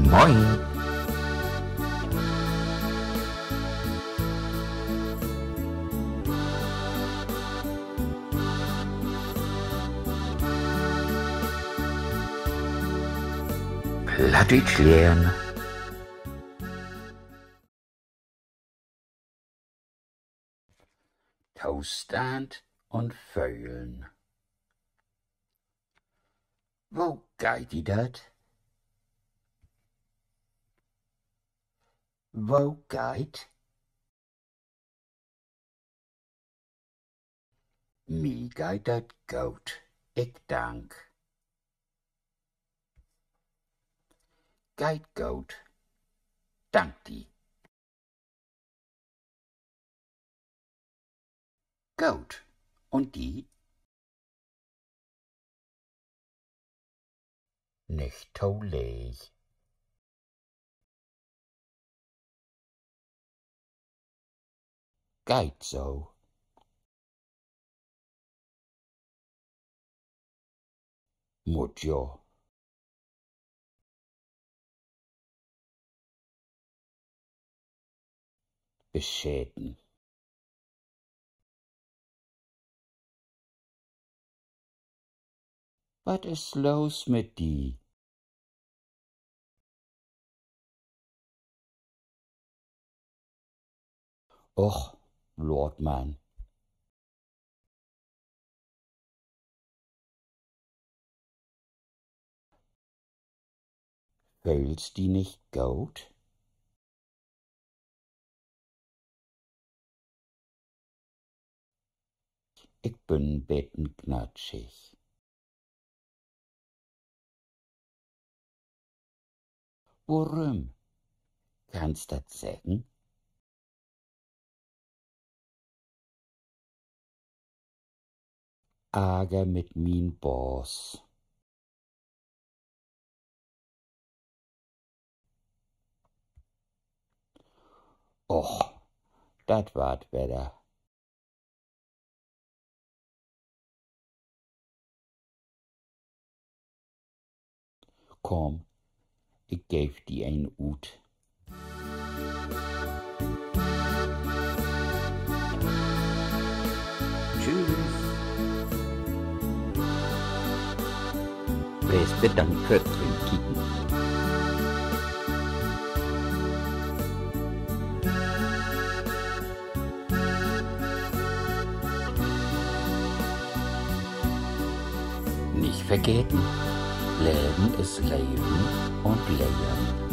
Moin! Plattdeutsch lernen. Toaststand und Vögeln. Wo geht die dat? Wo geht? Mi geht dat gut, ich dank. Geht gut, dank die. Gut, und die? Nicht taulich. Geht so. Mut ja. Beschäden. Was ist los mit die? Och, Lordmann. Fühlst die nicht gut? Ich bin bettenknatschig. Warum? Kannst dat sagen? Ärger mit min Boss. Och, dat ward better. Komm, ich geb die ein Ut. Tschüss. Wees bedankt fürs Kicken. Nicht vergessen, Leben ist Leben und Leben.